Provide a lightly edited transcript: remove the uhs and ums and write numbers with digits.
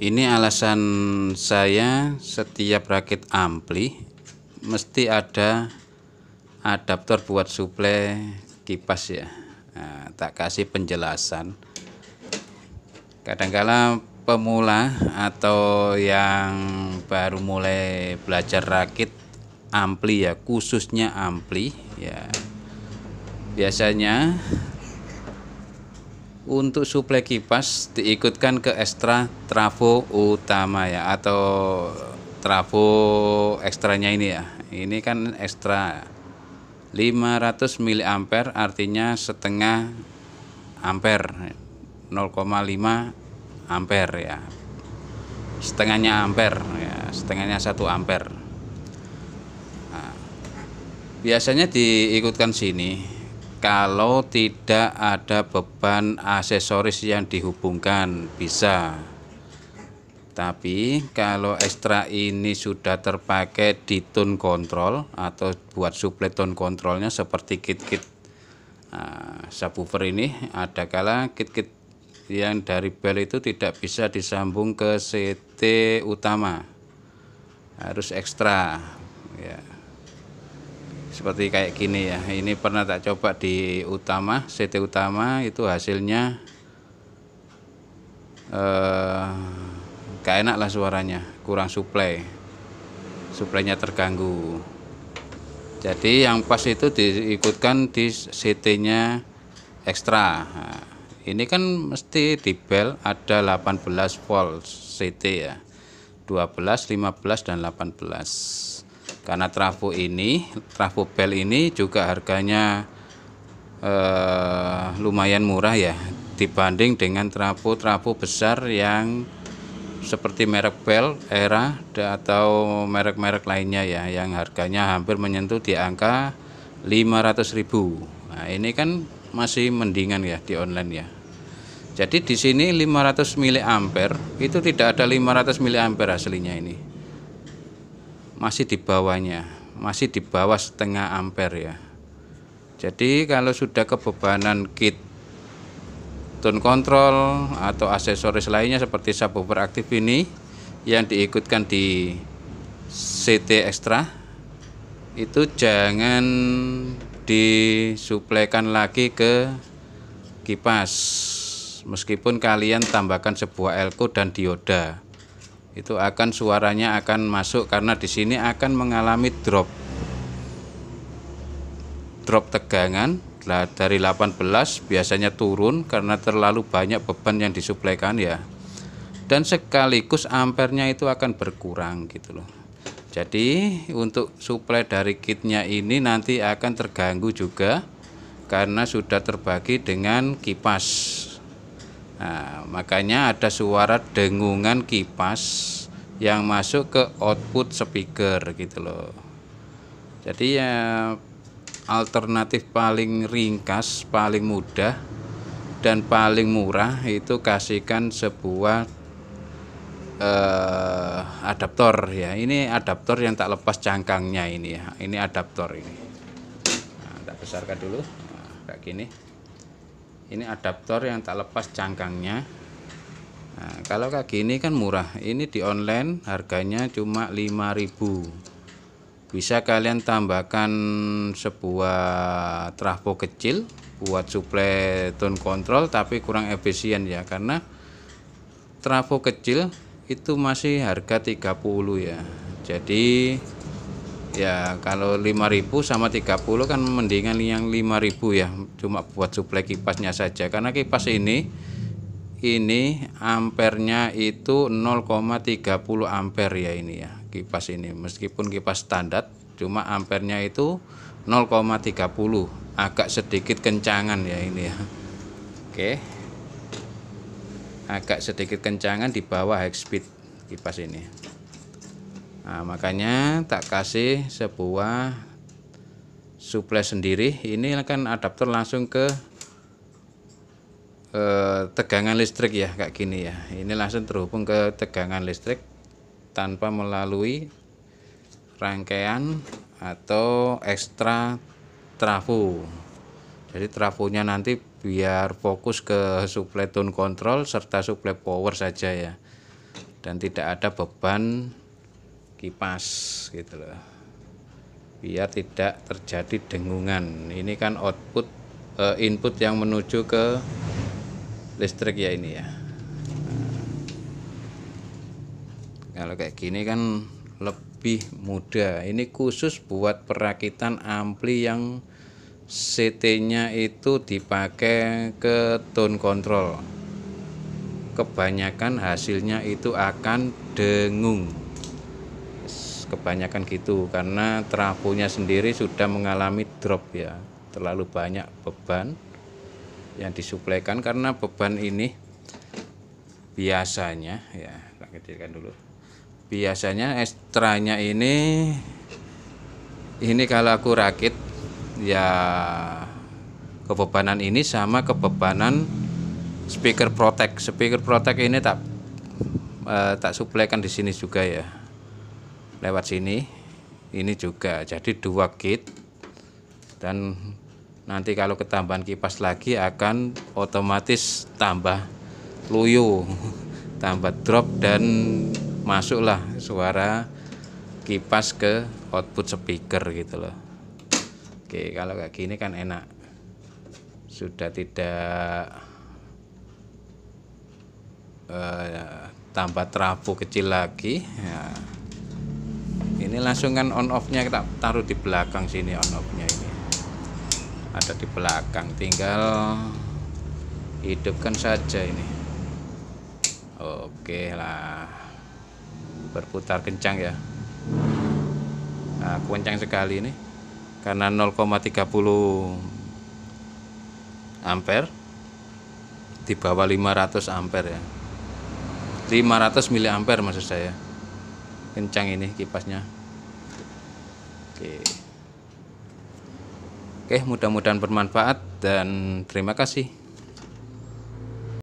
Ini alasan saya setiap rakit ampli mesti ada adaptor buat suplai kipas ya. Nah, tak kasih penjelasan. Kadangkala pemula atau yang baru mulai belajar rakit ampli ya, khususnya ampli ya, biasanya untuk suplai kipas diikutkan ke ekstra trafo utama ya, atau trafo ekstranya ini ya. Ini kan ekstra 500 mA, artinya setengah ampere, 0,5 ampere ya. Setengahnya ampere ya, setengahnya 1 ampere. Nah, biasanya diikutkan sini kalau tidak ada beban aksesoris yang dihubungkan, bisa. Tapi kalau ekstra ini sudah terpakai di tone control atau buat suplai tone controlnya seperti kit-kit subwoofer ini, ada kala kit-kit yang dari bel itu tidak bisa disambung ke CT utama, harus ekstra ya. Seperti kayak gini ya, ini pernah tak coba di utama, CT utama, itu hasilnya gak enak lah suaranya, kurang suplainya terganggu. Jadi yang pas itu diikutkan di CT nya ekstra. Nah, ini kan mesti di bel ada 18 volt CT ya, 12, 15 dan 18. Karena trafo bel ini juga harganya lumayan murah ya, dibanding dengan trafo besar yang seperti merek bel, era atau merek-merek lainnya ya, yang harganya hampir menyentuh di angka 500.000. Nah, ini kan masih mendingan ya di online ya. Jadi di sini 500 mA itu tidak ada 500 mA aslinya, ini masih di bawahnya, masih di bawah setengah ampere ya. Jadi kalau sudah kebebanan kit tone control atau aksesoris lainnya seperti subwoofer aktif ini yang diikutkan di CT ekstra, itu jangan disuplaikan lagi ke kipas, meskipun kalian tambahkan sebuah elko dan dioda, itu akan suaranya akan masuk, karena di sini akan mengalami drop tegangan dari 18 biasanya turun karena terlalu banyak beban yang disuplaikan ya, dan sekaligus ampernya itu akan berkurang gitu loh. Jadi untuk suplai dari kitnya ini nanti akan terganggu juga karena sudah terbagi dengan kipas. Nah, makanya ada suara dengungan kipas yang masuk ke output speaker gitu loh. Jadi ya alternatif paling ringkas, paling mudah dan paling murah itu kasihkan sebuah adaptor ya. Ini adaptor yang tak lepas cangkangnya ini ya. Ini adaptor ini. Nah, tak besarkan dulu. Nah, kayak gini. Ini adaptor yang tak lepas cangkangnya. Nah, kalau kayak gini kan murah. Ini di online harganya cuma 5.000. Bisa kalian tambahkan sebuah trafo kecil buat suplai tone control, tapi kurang efisien ya, karena trafo kecil itu masih harga 30 ya. Jadi ya kalau 5.000 sama 30 kan mendingan yang 5.000 ya, cuma buat suplai kipasnya saja, karena kipas ini ampernya itu 0,30 ampere ya, ini ya kipas ini, meskipun kipas standar cuma ampernya itu 0,30, agak sedikit kencangan ya ini ya. Oke, agak sedikit kencangan di bawah high speed kipas ini. Nah, makanya tak kasih sebuah suplai sendiri. Ini kan adaptor langsung ke tegangan listrik ya, kayak gini ya. Ini langsung terhubung ke tegangan listrik tanpa melalui rangkaian atau ekstra trafo. Jadi trafonya nanti biar fokus ke suplai tone control serta suplai power saja ya. dan tidak ada beban kipas gitu loh, biar tidak terjadi dengungan. Ini kan input yang menuju ke listrik ya ini ya. Kalau kayak gini kan lebih mudah. Ini khusus buat perakitan ampli yang CT-nya itu dipakai ke tone control. Kebanyakan hasilnya itu akan dengung. Kebanyakan gitu karena trafonya sendiri sudah mengalami drop ya. Terlalu banyak beban yang disuplaikan, karena beban ini biasanya ya, kita kecilkan dulu. Biasanya ekstranya ini kalau aku rakit ya, kebebanan ini sama kebebanan speaker protect. Speaker protect ini tak suplaikan di sini juga ya, lewat sini ini juga, jadi 2 gate. Dan nanti kalau ketambahan kipas lagi akan otomatis tambah loyo, tambah drop, dan masuklah suara kipas ke output speaker gitu loh. Oke, kalau kayak gini kan enak, sudah tidak tambah trafo kecil lagi ya. Ini langsung kan on off nya kita taruh di belakang sini, on off nya ini ada di belakang, tinggal hidupkan saja ini. Oke lah, berputar kencang ya. Nah, kencang sekali ini karena 0,30 ampere di bawah 500 ampere ya, 500 miliampere maksud saya. Kencang ini kipasnya. Oke, mudah-mudahan bermanfaat dan terima kasih.